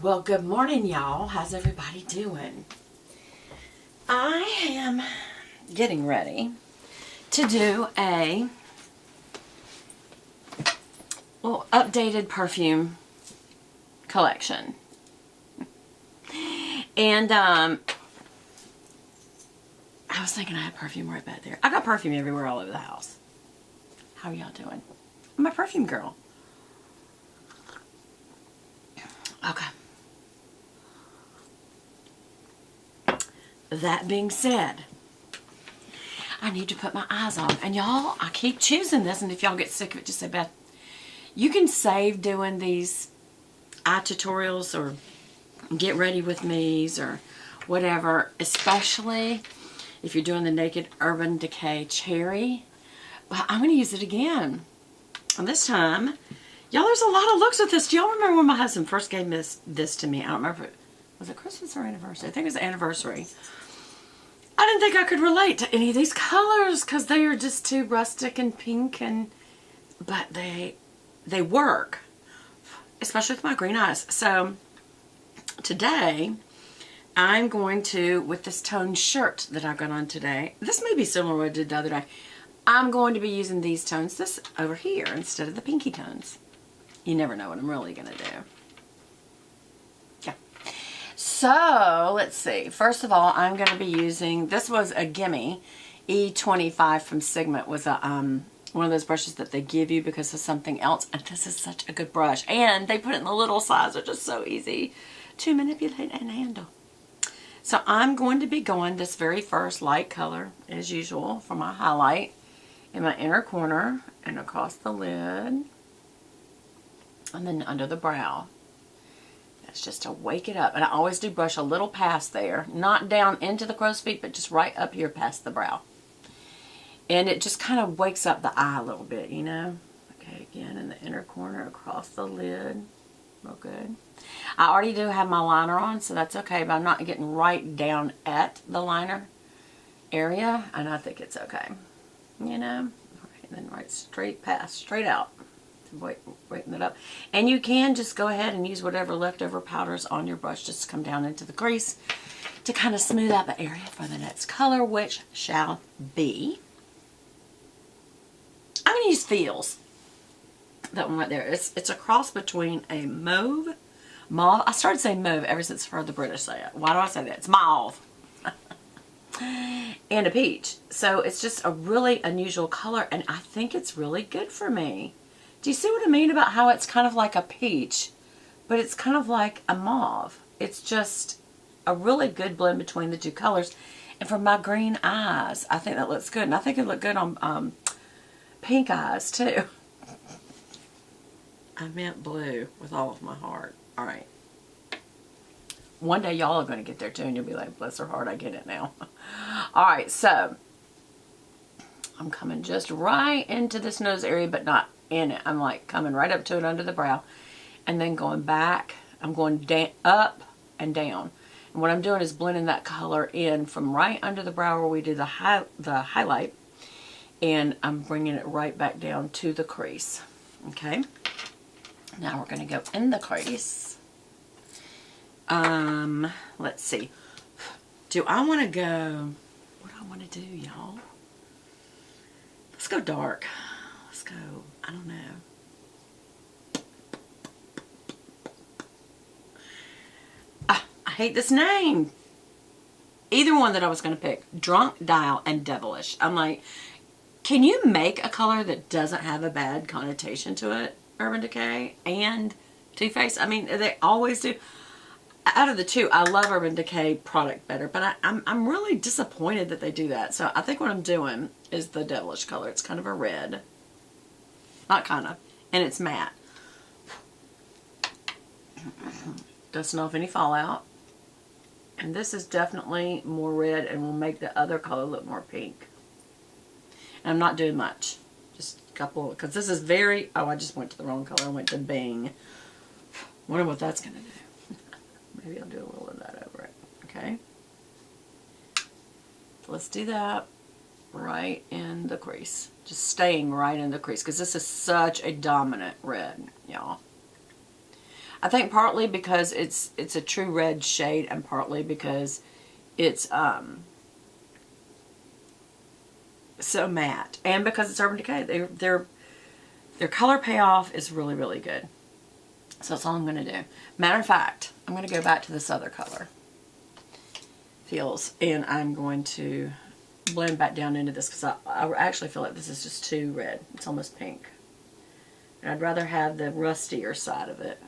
Well, good morning, y'all. How's everybody doing? I am getting ready to do a little updated perfume collection. And I was thinking I had perfume right back there. I got perfume everywhere all over the house. How are y'all doing? I'm a perfume girl. Okay. That being said, I need to put my eyes on. And y'all, I keep choosing this, and if y'all get sick of it, just say, Beth, you can save doing these eye tutorials or get ready with me's or whatever, especially if you're doing the Naked Urban Decay Cherry. Well, I'm going to use it again. And this time, y'all, there's a lot of looks at this. Do y'all remember when my husband first gave this to me? I don't remember if it was it Christmas or anniversary. I think it was anniversary. I didn't think I could relate to any of these colors because they are just too rustic and pink, but they work, especially with my green eyes. So today I'm going to, with this toned shirt that I've got on today, this may be similar to what I did the other day. I'm going to be using these tones, this over here, instead of the pinky tones. You never know what I'm really going to do. Yeah. So, let's see. First of all, I'm going to be using, this was a gimme. E25 from Sigma. It was a, one of those brushes that they give you because of something else. And this is such a good brush. And they put it in the little size, which is so easy to manipulate and handle. So I'm going to be going this very first light color, as usual, for my highlight in my inner corner and across the lid. And then under the brow. That's just to wake it up. And I always do brush a little past there. Not down into the crow's feet, but just right up here past the brow. And it just kind of wakes up the eye a little bit, you know. Okay, again, in the inner corner, across the lid. Real good. I already do have my liner on, so that's okay. But I'm not getting right down at the liner area. And I think it's okay. You know. All right, and then right straight past, straight out. Waiting it up. And you can just go ahead and use whatever leftover powders on your brush just to come down into the crease to kind of smooth out the area for the next color, which shall be, I'm going to use Feels. That one right there. It's a cross between a mauve. I started saying mauve ever since I heard the British say it. Why do I say that? It's mauve. And a peach. So it's just a really unusual color, and I think it's really good for me. Do you see what I mean about how it's kind of like a peach, but it's kind of like a mauve? It's just a really good blend between the two colors. And for my green eyes, I think that looks good. And I think it looked good on pink eyes, too. I meant blue with all of my heart. All right. One day y'all are going to get there, too, and you'll be like, bless her heart, I get it now. All right, so I'm coming just right into this nose area, but not in it. I'm like coming right up to it under the brow and then going back. I'm going up and down. And what I'm doing is blending that color in from right under the brow where we do the highlight, and I'm bringing it right back down to the crease. Okay. Now we're going to go in the crease. Let's see. Do I want to go, what do I want to do, y'all? Let's go dark. Let's go, I don't know. I hate this name. Either one that I was going to pick. Drunk, Dial, and Devilish. I'm like, can you make a color that doesn't have a bad connotation to it? Urban Decay and Too Faced. I mean, they always do. Out of the two, I love Urban Decay product better, but I'm really disappointed that they do that. So I think what I'm doing is the Devilish color. It's kind of a red. Not kind of. And it's matte. Doesn't know if any fallout. And this is definitely more red and will make the other color look more pink. And I'm not doing much. Just a couple, because this is very, oh, I just went to the wrong color. I went to Bing. Wonder what that's going to do. Maybe I'll do a little of that over it. Okay. Let's do that right in the crease. Just staying right in the crease, because this is such a dominant red, y'all. I think partly because it's a true red shade, and partly because it's so matte, and because it's Urban Decay. Their color payoff is really, really good. So that's all I'm going to do. Matter of fact, I'm going to go back to this other color, Feels, and I'm going to blend back down into this because I actually feel like this is just too red. It's almost pink. And I'd rather have the rustier side of it,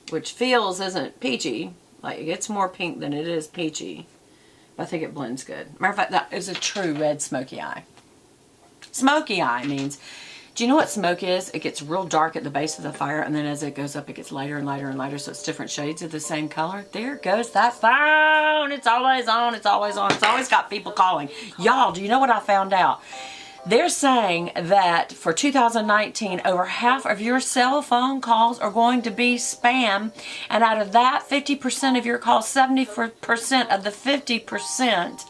which Feels isn't peachy. Like, it gets more pink than it is peachy. But I think it blends good. Matter of fact, that is a true red smoky eye. Smoky eye means, do you know what smoke is? It gets real dark at the base of the fire, and then as it goes up, it gets lighter and lighter and lighter, so it's different shades of the same color. There goes that phone. It's always on. It's always on. It's always got people calling. Y'all, do you know what I found out? They're saying that for 2019, over half of your cell phone calls are going to be spam. And out of that, 50% of your calls, 70% of the 50%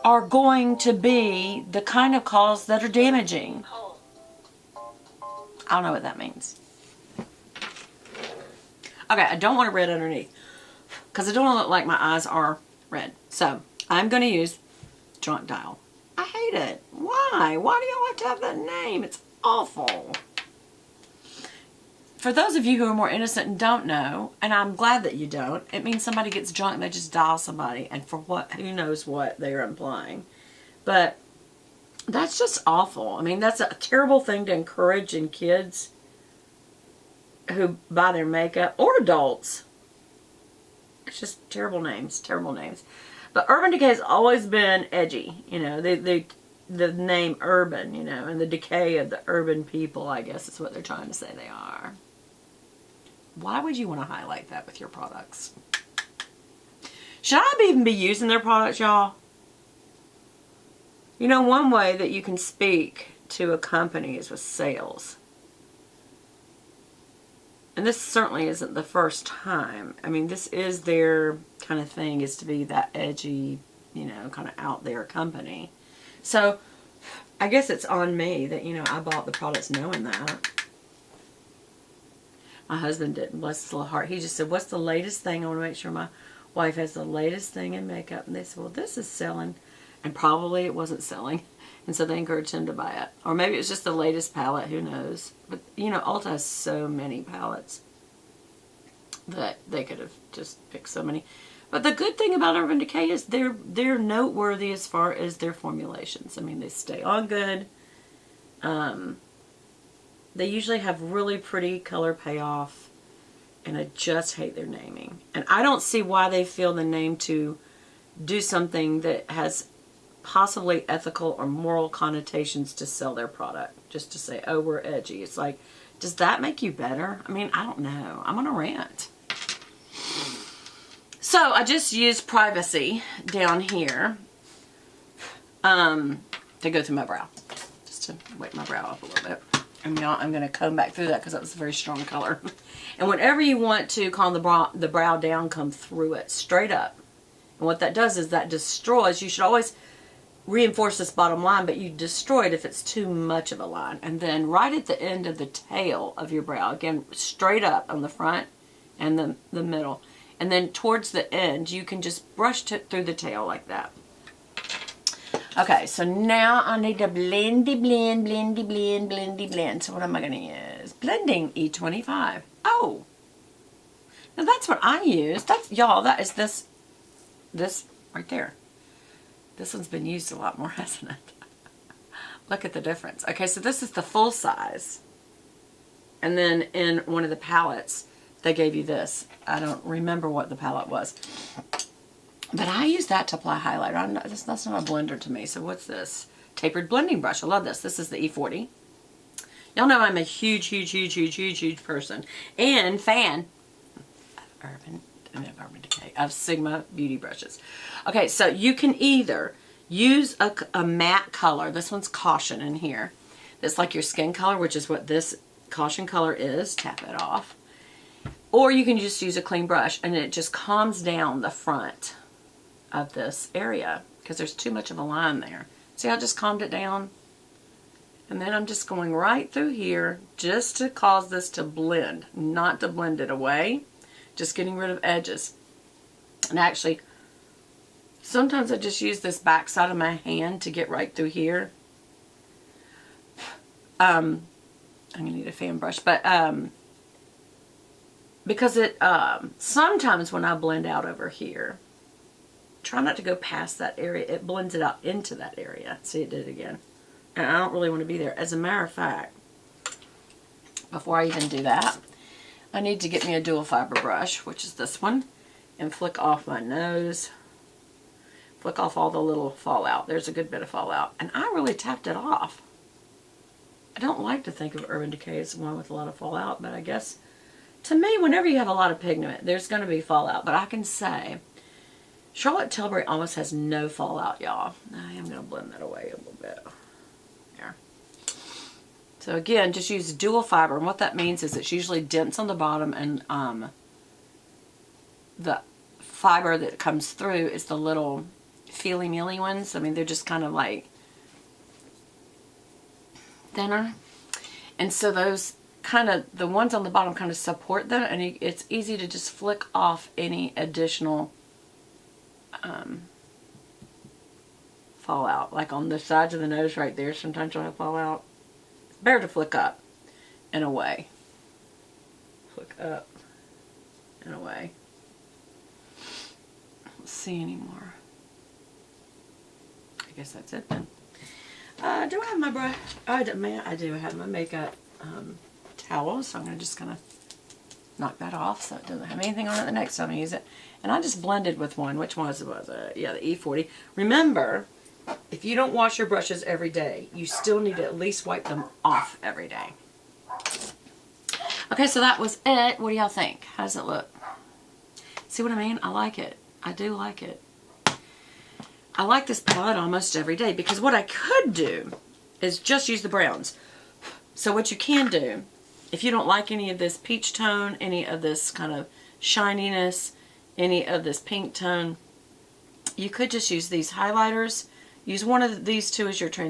are going to be the kind of calls that are damaging. I don't know what that means. Okay, I don't want it red underneath because I don't want to look like my eyes are red. So I'm going to use Drunk Dial. I hate it. Why? Why do y'all have to have that name? It's awful. For those of you who are more innocent and don't know, and I'm glad that you don't, it means somebody gets drunk and they just dial somebody, and for what, who knows what they're implying. But that's just awful. I mean, that's a terrible thing to encourage in kids who buy their makeup, or adults. It's just terrible names, terrible names. But Urban Decay has always been edgy, you know, the name Urban, you know, and the decay of the urban people, I guess is what they're trying to say they are. Why would you want to highlight that with your products? Should I even be using their products, y'all? You know, one way that you can speak to a company is with sales. And this certainly isn't the first time. I mean, this is their kind of thing, is to be that edgy, you know, kind of out there company. So, I guess it's on me that, you know, I bought the products knowing that. My husband didn't, bless his little heart. He just said, what's the latest thing? I want to make sure my wife has the latest thing in makeup. And they said, well, this is selling. And probably it wasn't selling. And so they encouraged him to buy it. Or maybe it was just the latest palette. Who knows? But, you know, Ulta has so many palettes that they could have just picked so many. But the good thing about Urban Decay is they're noteworthy as far as their formulations. I mean, they stay on good. They usually have really pretty color payoff. And I just hate their naming. And I don't see why they feel the name to do something that has possibly ethical or moral connotations to sell their product. Just to say, oh, we're edgy. It's like, does that make you better? I mean, I don't know. I'm on a rant. So I just used Privacy down here to go through my brow. Just to wake my brow up a little bit. And y'all, I'm going to comb back through that because that was a very strong color. And whenever you want to calm the brow down, come through it straight up. And what that does is that destroys, you should always reinforce this bottom line, but you destroy it if it's too much of a line. And then right at the end of the tail of your brow, again, straight up on the front and the middle. And then towards the end, you can just brush through the tail like that. Okay, so now I need to blendy blend. So what am I going to use? Blending E25. Oh, now that's what I use. That's, y'all, that is this right there. This one's been used a lot more, hasn't it? Look at the difference. Okay, so this is the full size. And then in one of the palettes, they gave you this. I don't remember what the palette was. But I use that to apply highlighter. That's not a blender to me. So what's this? Tapered blending brush. I love this. This is the E40. Y'all know I'm a huge person. And fan of Urban Decay, of Sigma beauty brushes. Okay, so you can either use a matte color. This one's Caution in here. That's like your skin color, which is what this Caution color is. Tap it off. Or you can just use a clean brush and it just calms down the front of this area because there's too much of a line there. See how I just calmed it down? And then I'm just going right through here just to cause this to blend, not to blend it away. Just getting rid of edges. And actually, sometimes I just use this back side of my hand to get right through here. I'm going to need a fan brush, but because it, sometimes when I blend out over here, try not to go past that area. It blends it out into that area. See, it did it again. And I don't really want to be there. As a matter of fact, before I even do that, I need to get me a dual fiber brush, which is this one, and flick off my nose. Flick off all the little fallout. There's a good bit of fallout. And I really tapped it off. I don't like to think of Urban Decay as one with a lot of fallout, but I guess, to me, whenever you have a lot of pigment, there's going to be fallout. But I can say, Charlotte Tilbury almost has no fallout, y'all. I am going to blend that away a little bit. There. So again, just use dual fiber, and what that means is it's usually dense on the bottom, and the fiber that comes through is the little feely-mealy ones. I mean, they're just kind of like thinner. And so those kind of, the ones on the bottom kind of support them, and it's easy to just flick off any additional fallout. Like on the sides of the nose right there, sometimes you'll have fallout. It's better to flick up and away. Flick up and away. Let's see anymore. I guess that's it then. Do I have my brush? I do have my makeup towel, so I'm going to just kind of knock that off so it doesn't have anything on it the next time I use it. And I just blended with one. Which one was it? Yeah, the E40. Remember, if you don't wash your brushes every day, you still need to at least wipe them off every day. Okay, so that was it. What do y'all think? How does it look? See what I mean? I like it. I do like it. I like this palette almost every day, because what I could do is just use the browns. So what you can do, if you don't like any of this peach tone, any of this kind of shininess, any of this pink tone, you could just use these highlighters. Use one of these two as your transition.